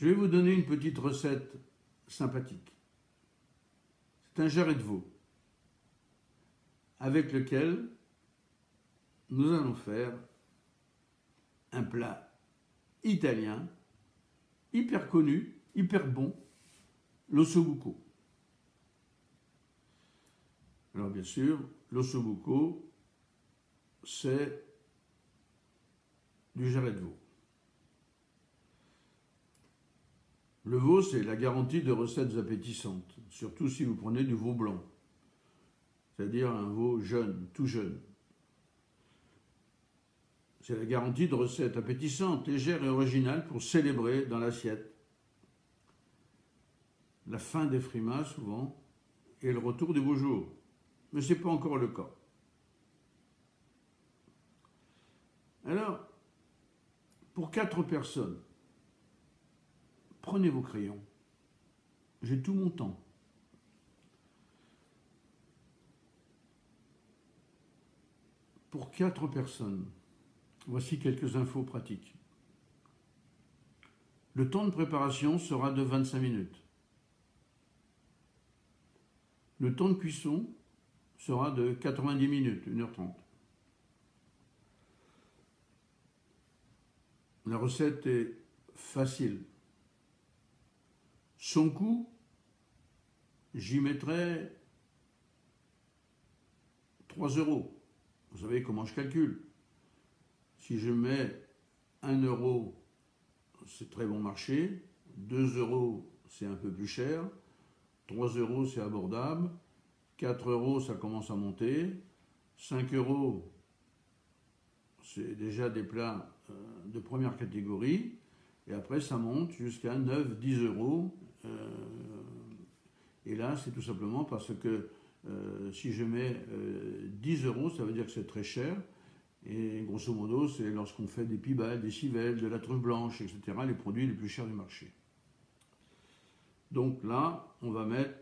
Je vais vous donner une petite recette sympathique. C'est un jarret de veau avec lequel nous allons faire un plat italien hyper connu, hyper bon, l'ossobuco. Alors bien sûr, l'ossobuco, c'est du jarret de veau. Le veau, c'est la garantie de recettes appétissantes, surtout si vous prenez du veau blanc, c'est-à-dire un veau jeune, tout jeune. C'est la garantie de recettes appétissantes, légères et originales pour célébrer dans l'assiette la fin des frimas souvent et le retour des beaux jours. Mais ce n'est pas encore le cas. Alors, pour 4 personnes, prenez vos crayons. J'ai tout mon temps. Pour 4 personnes, voici quelques infos pratiques. Le temps de préparation sera de 25 minutes. Le temps de cuisson sera de 90 minutes, 1h30. La recette est facile. Son coût, j'y mettrai 3 €. Vous savez comment je calcule. Si je mets 1 €, c'est très bon marché. 2 €, c'est un peu plus cher. 3 €, c'est abordable. 4 €, ça commence à monter. 5 €, c'est déjà des plats de première catégorie. Et après, ça monte jusqu'à 9, 10 €. Et là, c'est tout simplement parce que si je mets 10 €, ça veut dire que c'est très cher. Et grosso modo, c'est lorsqu'on fait des pibales, des civelles, de la truffe blanche, etc., les produits les plus chers du marché. Donc là, on va mettre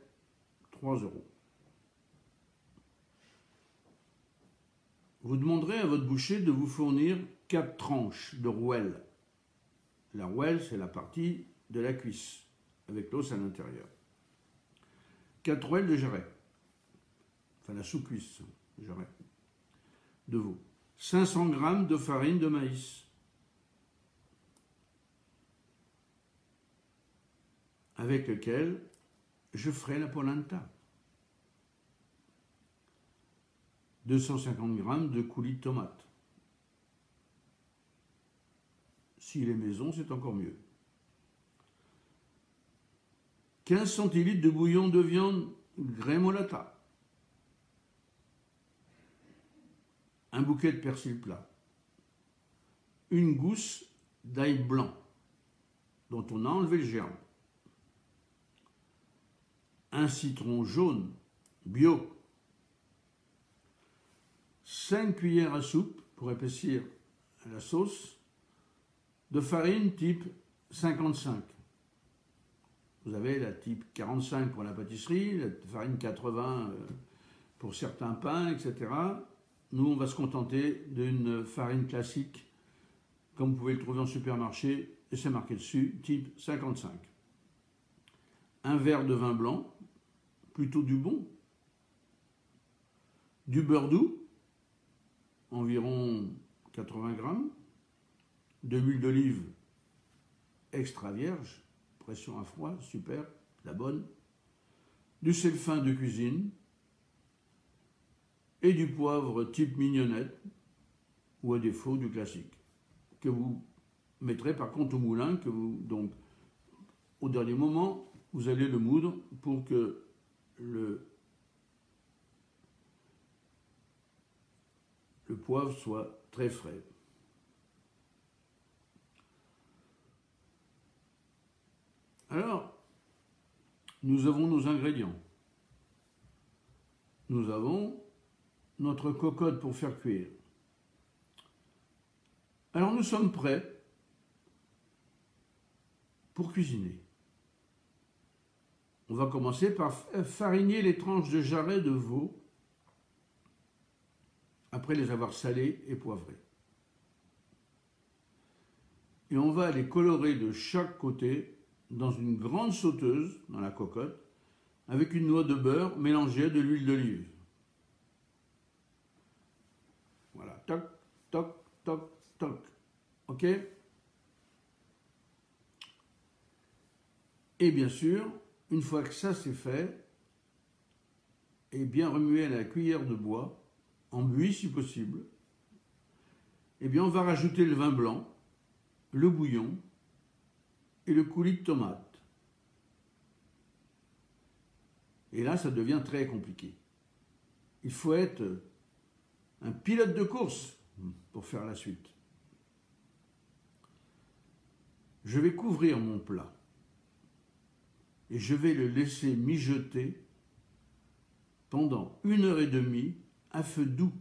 3 €. Vous demanderez à votre boucher de vous fournir 4 tranches de rouelle. La rouelle, c'est la partie de la cuisse, avec l'os à l'intérieur. 4 rouelles de jarret, enfin la sous-cuisse, jarret, de veau. 500 g de farine de maïs, avec lequel je ferai la polenta. 250 g de coulis de tomates. S'il est maison, c'est encore mieux. 15 centilitres de bouillon de viande grémolata. Un bouquet de persil plat. Une gousse d'ail blanc, dont on a enlevé le germe. Un citron jaune, bio. 5 cuillères à soupe pour épaissir la sauce de farine type 55. Vous avez la type 45 pour la pâtisserie, la farine 80 pour certains pains, etc. Nous, on va se contenter d'une farine classique, comme vous pouvez le trouver en supermarché, et c'est marqué dessus, type 55. Un verre de vin blanc, plutôt du bon. Du beurre doux, environ 80 g. De l'huile d'olive extra vierge, pression à froid, super, la bonne. Du sel fin de cuisine et du poivre type mignonnette ou à défaut du classique que vous mettrez par contre au moulin, que vous, donc au dernier moment vous allez le moudre pour que le poivre soit très frais. Alors, nous avons nos ingrédients. Nous avons notre cocotte pour faire cuire. Alors, nous sommes prêts pour cuisiner. On va commencer par fariner les tranches de jarret de veau après les avoir salées et poivrées. Et on va les colorer de chaque côté dans une grande sauteuse, dans la cocotte, avec une noix de beurre mélangée à de l'huile d'olive. Voilà, toc, toc, toc, toc. OK? Et bien sûr, une fois que ça c'est fait, et bien remuer à la cuillère de bois, en buis si possible, et bien on va rajouter le vin blanc, le bouillon et le coulis de tomate. Et là, ça devient très compliqué. Il faut être un pilote de course pour faire la suite. Je vais couvrir mon plat et je vais le laisser mijoter pendant 1h30 à feu doux,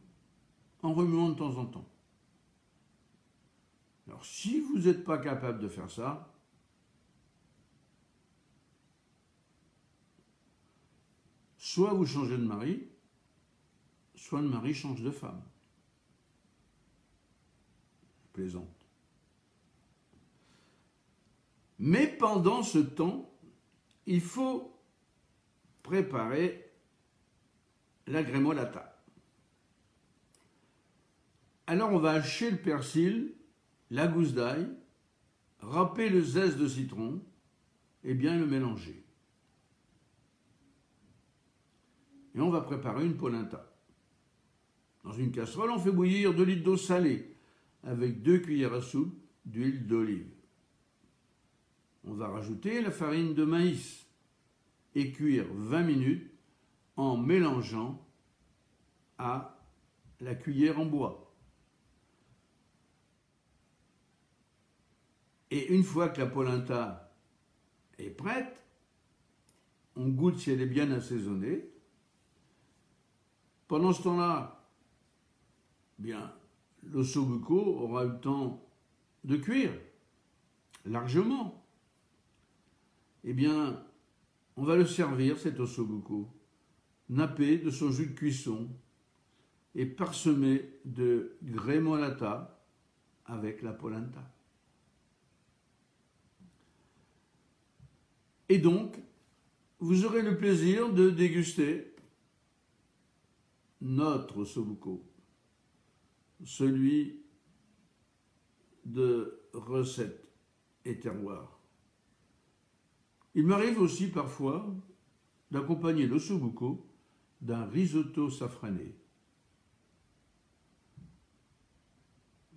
en remuant de temps en temps. Alors, si vous n'êtes pas capable de faire ça, soit vous changez de mari, soit le mari change de femme. Je plaisante. Mais pendant ce temps, il faut préparer la grémolata. Alors on va hacher le persil, la gousse d'ail, râper le zeste de citron et bien le mélanger. Et on va préparer une polenta. Dans une casserole, on fait bouillir 2 litres d'eau salée avec 2 cuillères à soupe d'huile d'olive. On va rajouter la farine de maïs et cuire 20 minutes en mélangeant à la cuillère en bois. Et une fois que la polenta est prête, on goûte si elle est bien assaisonnée. Pendant ce temps-là, bien, l'ossobuco aura eu le temps de cuire largement. Eh bien, on va le servir, cet ossobuco, nappé de son jus de cuisson et parsemé de grémolata avec la polenta. Et donc, vous aurez le plaisir de déguster notre ossobuco, celui de recettes et terroirs. Il m'arrive aussi parfois d'accompagner l'ossobuco d'un risotto safrané.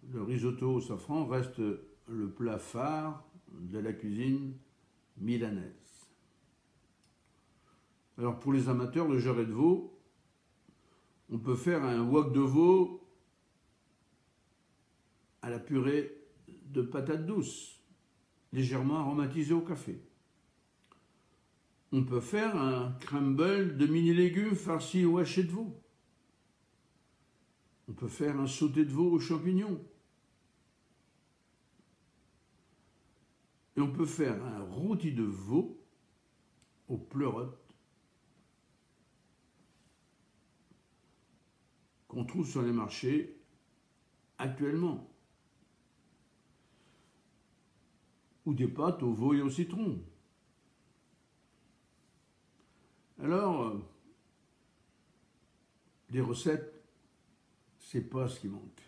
Le risotto au safran reste le plat phare de la cuisine milanaise. Alors pour les amateurs de jarret de veau, on peut faire un wok de veau à la purée de patates douces, légèrement aromatisé au café. On peut faire un crumble de mini-légumes farcis au haché de veau. On peut faire un sauté de veau aux champignons. Et on peut faire un rôti de veau aux pleurotes qu'on trouve sur les marchés actuellement. Ou des pâtes au veau et au citron. Alors, des recettes, c'est pas ce qui manque.